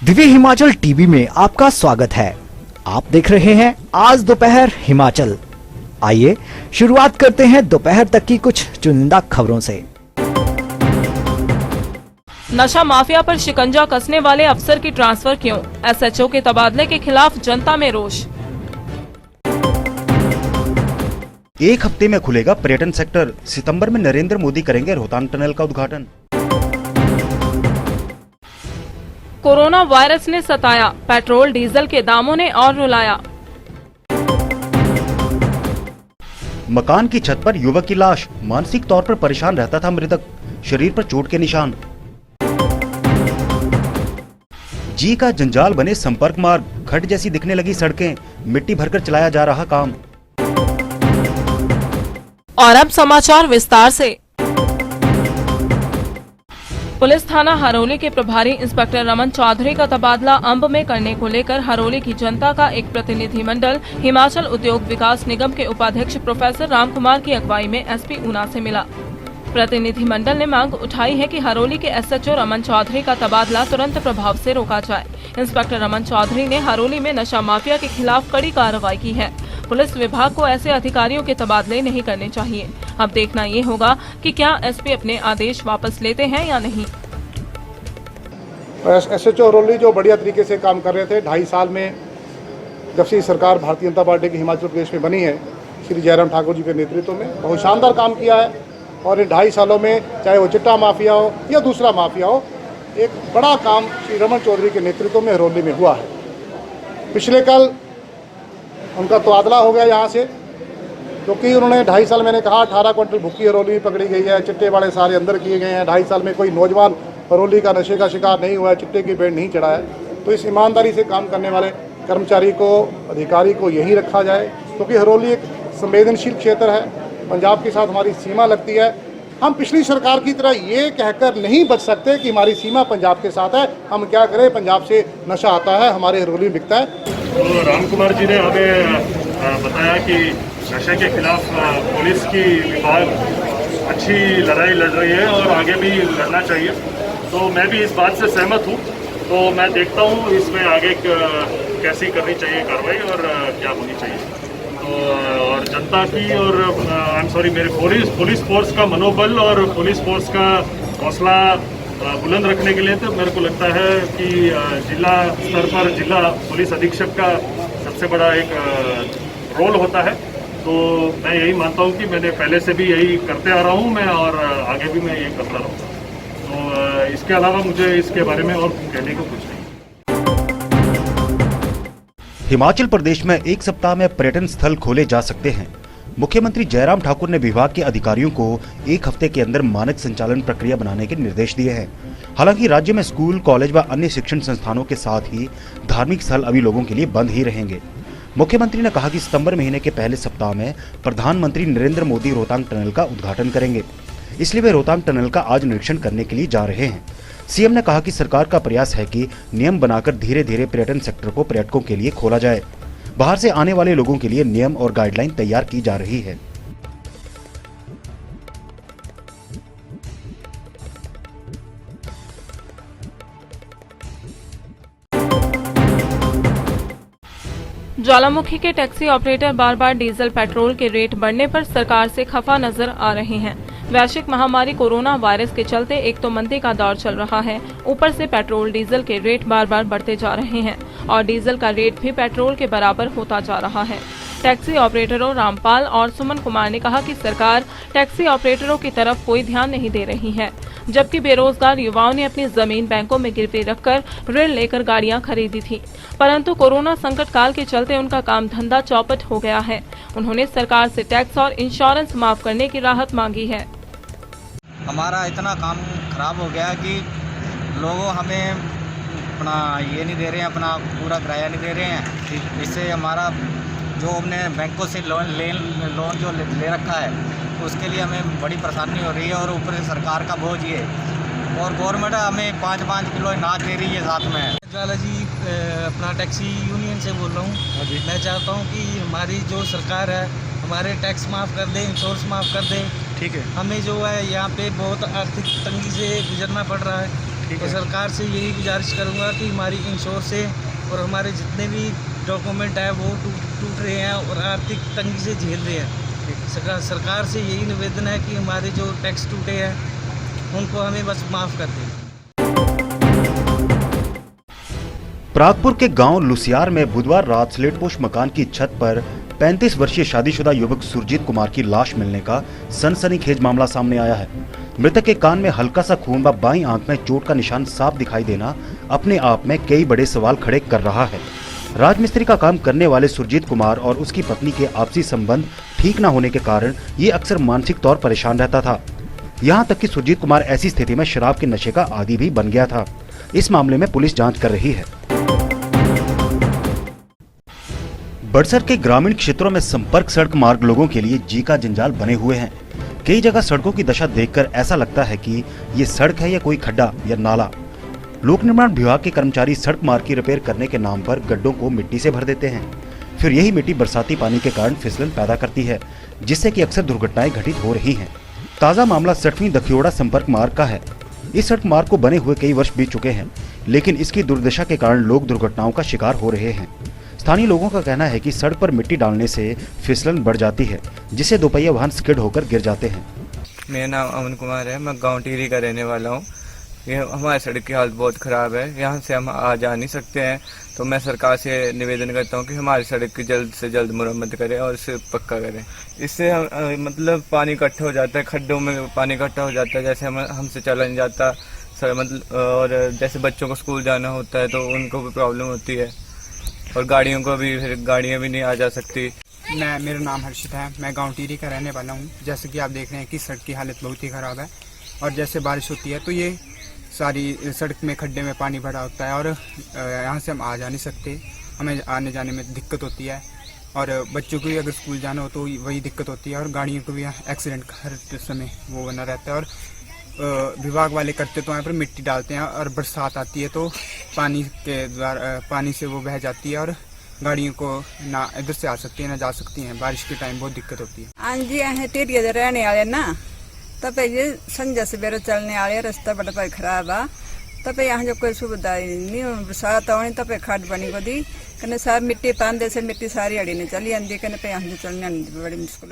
Divya Himachal TV में आपका स्वागत है। आप देख रहे हैं आज दोपहर हिमाचल। आइए शुरुआत करते हैं दोपहर तक की कुछ चुनिंदा खबरों से। नशा माफिया पर शिकंजा कसने वाले अफसर की ट्रांसफर क्यों? एसएचओ के तबादले के खिलाफ जनता में रोष। एक हफ्ते में खुलेगा पर्यटन सेक्टर। सितंबर में नरेंद्र मोदी करेंगे रोहतांग टनल का उद्घाटन। कोरोना वायरस ने सताया, पेट्रोल डीजल के दामों ने और रुलाया। मकान की छत पर युवक की लाश, मानसिक तौर पर परेशान रहता था मृतक, शरीर पर चोट के निशान। जी का जंजाल बने संपर्क मार्ग, खड्ड जैसी दिखने लगी सड़कें, मिट्टी भरकर चलाया जा रहा काम। और अब समाचार विस्तार से। पुलिस थाना हरोली के प्रभारी इंस्पेक्टर रमन चौधरी का तबादला अंब में करने को लेकर हरोली की जनता का एक प्रतिनिधिमंडल हिमाचल उद्योग विकास निगम के उपाध्यक्ष प्रोफेसर राम कुमार की अगुवाई में एसपी ऊना से मिला। प्रतिनिधिमंडल ने मांग उठाई है कि हरोली के एसएचओ रमन चौधरी का तबादला तुरंत प्रभाव से रोका जाए। इंस्पेक्टर रमन चौधरी ने हरोली में नशा माफिया के खिलाफ कड़ी कार्रवाई की है। पुलिस विभाग को ऐसे अधिकारियों के तबादले नहीं करने चाहिए। अब देखना ये होगा कि क्या एसपी अपने आदेश वापस लेते हैं या नहीं। एसएचओ हरोली जो बढ़िया तरीके से काम कर रहे थे 2.5 साल में, जब से सरकार भारतीय जनता पार्टी की हिमाचल प्रदेश में बनी है श्री जयराम ठाकुर जी के नेतृत्व में बहुत शानदार काम किया है। और इन 2.5 सालों में चाहे वो चिट्टा माफिया हो या दूसरा माफिया हो, एक बड़ा काम श्री रमन चौधरी के नेतृत्व में हरोली में हुआ है। पिछले कल उनका तबादला हो गया यहाँ से, क्योंकि उन्होंने 2.5 साल, मैंने कहा 18 क्विंटल भुक्की हरोली पकड़ी गई है, चिट्टे वाले सारे अंदर किए गए हैं। 2.5 साल में कोई नौजवान हरोली का नशे का शिकार नहीं हुआ है, चिट्टे की बेड़ नहीं चढ़ा है। तो इस ईमानदारी से काम करने वाले कर्मचारी को, अधिकारी को यहीं रखा जाए, क्योंकि हरोली एक संवेदनशील क्षेत्र है, पंजाब के साथ हमारी सीमा लगती है। हम पिछली सरकार की तरह ये कहकर नहीं बच सकते कि हमारी सीमा पंजाब के साथ है। हम क्या करें, पंजाब से नशा आता है, हमारे हरोली में बिकता है। तो राम कुमार जी ने हमें बताया कि नशे के खिलाफ पुलिस की विभाग अच्छी लड़ाई लड़ रही है और आगे भी लड़ना चाहिए। तो मैं भी इस बात से सहमत हूँ। तो मैं देखता हूँ इसमें आगे कैसी करनी चाहिए कार्रवाई और क्या होनी चाहिए। तो और जनता की और मेरे पुलिस फोर्स का मनोबल और पुलिस फोर्स का हौसला बुलंद रखने के लिए तो मेरे को लगता है कि जिला स्तर पर जिला पुलिस अधीक्षक का सबसे बड़ा एक रोल होता है। तो मैं यही मानता हूँ कि मैंने पहले से भी यही करते आ रहा हूँ मैं, और आगे भी मैं यही करता रहूँगा। तो इसके अलावा मुझे इसके बारे में और कहने को कुछ नहीं। हिमाचल प्रदेश में एक सप्ताह में पर्यटन स्थल खोले जा सकते हैं। मुख्यमंत्री जयराम ठाकुर ने विभाग के अधिकारियों को एक हफ्ते के अंदर मानक संचालन प्रक्रिया बनाने के निर्देश दिए हैं। हालांकि राज्य में स्कूल, कॉलेज व अन्य शिक्षण संस्थानों के साथ ही धार्मिक स्थल अभी लोगों के लिए बंद ही रहेंगे। मुख्यमंत्री ने कहा कि सितंबर महीने के पहले सप्ताह में प्रधानमंत्री नरेंद्र मोदी रोहतांग टनल का उद्घाटन करेंगे, इसलिए वे रोहतांग टनल का आज निरीक्षण करने के लिए जा रहे हैं। सीएम ने कहा कि सरकार का प्रयास है कि नियम बनाकर धीरे धीरे पर्यटन सेक्टर को पर्यटकों के लिए खोला जाए। बाहर से आने वाले लोगों के लिए नियम और गाइडलाइन तैयार की जा रही है। ज्वालामुखी के टैक्सी ऑपरेटर बार बार डीजल पेट्रोल के रेट बढ़ने पर सरकार से खफा नजर आ रहे हैं। वैश्विक महामारी कोरोना वायरस के चलते एक तो मंदी का दौर चल रहा है, ऊपर से पेट्रोल डीजल के रेट बार बार बढ़ते जा रहे हैं और डीजल का रेट भी पेट्रोल के बराबर होता जा रहा है। टैक्सी ऑपरेटरों रामपाल और सुमन कुमार ने कहा कि सरकार टैक्सी ऑपरेटरों की तरफ कोई ध्यान नहीं दे रही है, जबकि बेरोजगार युवाओं ने अपनी जमीन बैंकों में गिरवी रखकर ऋण लेकर गाड़ियां खरीदी थी, परंतु कोरोना संकट काल के चलते उनका काम धंधा चौपट हो गया है। उन्होंने सरकार से टैक्स और इंश्योरेंस माफ करने की राहत मांगी है। हमारा इतना काम खराब हो गया कि लोगों हमें अपना ये नहीं दे रहे हैं, अपना पूरा किराया नहीं दे रहे हैं। इससे हमारा जो हमने बैंकों से लोन जो ले रखा है उसके लिए हमें बड़ी परेशानी हो रही है, और ऊपर से सरकार का बोझ ये, और गवर्नमेंट हमें 5-5 किलो अनाज दे रही है साथ में। ज्वाला जी अपना टैक्सी यूनियन से बोल रहा हूँ। मैं चाहता हूँ कि हमारी जो सरकार है हमारे टैक्स माफ़ कर दे, इंश्योरेंस माफ़ कर दे। ठीक है। हमें जो है यहाँ पे बहुत आर्थिक तंगी से गुजरना पड़ रहा है। तो सरकार से यही गुजारिश करूंगा कि हमारी इंश्योर से और हमारे जितने भी डॉक्यूमेंट है वो टूट रहे हैं और आर्थिक तंगी से झेल रहे हैं। सरकार से यही निवेदन है कि हमारे जो टैक्स टूटे हैं उनको हमें बस माफ़ कर दें। प्रागपुर के गांव लुसियार में बुधवार रात स्लेटपोश मकान की छत पर 35 वर्षीय शादीशुदा युवक सुरजीत कुमार की लाश मिलने का सनसनीखेज मामला सामने आया है। मृतक के कान में हल्का सा खून व बाईं आंख में चोट का निशान साफ दिखाई देना अपने आप में कई बड़े सवाल खड़े कर रहा है। राजमिस्त्री का काम करने वाले सुरजीत कुमार और उसकी पत्नी के आपसी संबंध ठीक न होने के कारण ये अक्सर मानसिक तौर परेशान रहता था। यहाँ तक कि सुरजीत कुमार ऐसी स्थिति में शराब के नशे का आदी भी बन गया था। इस मामले में पुलिस जांच कर रही है। बड़सर के ग्रामीण क्षेत्रों में संपर्क सड़क मार्ग लोगों के लिए जी का जंजाल बने हुए हैं। कई जगह सड़कों की दशा देखकर ऐसा लगता है कि ये सड़क है या कोई खड्डा या नाला। लोक निर्माण विभाग के कर्मचारी सड़क मार्ग की रिपेयर करने के नाम पर गड्ढों को मिट्टी से भर देते हैं। फिर यही मिट्टी बरसाती पानी के कारण फिसलन पैदा करती है, जिससे कि अक्सर दुर्घटनाएं घटित हो रही हैं। ताजा मामला 60वीं दखियोड़ा संपर्क मार्ग का है। इस सड़क मार्ग को बने हुए कई वर्ष बीत चुके हैं, लेकिन इसकी दुर्दशा के कारण लोग दुर्घटनाओं का शिकार हो रहे हैं। स्थानीय लोगों का कहना है कि सड़क पर मिट्टी डालने से फिसलन बढ़ जाती है, जिससे दोपहिया वाहन स्किड होकर गिर जाते हैं। मेरा नाम अमन कुमार है, मैं गांव टिहरी का रहने वाला हूं। ये हमारी सड़क की हालत बहुत ख़राब है, यहाँ से हम आ जा नहीं सकते हैं। तो मैं सरकार से निवेदन करता हूँ कि हमारी सड़क की जल्द से जल्द मुरम्मत करें और इसे पक्का करें। इससे मतलब पानी इकट्ठा हो जाता है, खड्डों में पानी इकट्ठा हो जाता है, जैसे हमसे चला नहीं जाता सर, मतलब और जैसे बच्चों को स्कूल जाना होता है तो उनको भी प्रॉब्लम होती है और गाड़ियों को भी, फिर गाड़ियाँ भी नहीं आ जा सकती। मेरा नाम हर्षित है, मैं गांव टिहरी का रहने वाला हूं। जैसे कि आप देख रहे हैं कि सड़क की हालत बहुत ही ख़राब है और जैसे बारिश होती है तो ये सारी सड़क में खड्डे में पानी भरा होता है और यहाँ से हम आ जा नहीं सकते, हमें आने जाने में दिक्कत होती है और बच्चों को भी अगर स्कूल जाना हो तो वही दिक्कत होती है और गाड़ियों को भी एक्सीडेंट हर समय वो बना रहता है। और विभाग वाले करते तो यहाँ पर मिट्टी डालते हैं और बरसात आती है तो पानी के द्वारा पानी से वो बह जाती है और गाड़ियों को ना इधर से आ सकती है ना जा सकती हैं। बारिश के टाइम बहुत दिक्कत होती है। हाँ जी, अं टिहरी रहने वाले ना, तब ये संजय सवेरे चलने वाले रास्ता बड़ा खराब है। तब यहाँ जो कोई सुविधा नहीं, बरसात आनी तब खाद बनी को दी कने साहब मिट्टी पांदे से मिट्टी सारी अड़ी ने चली आंदी कने पे यहाँ चलने बड़ी मुश्किल।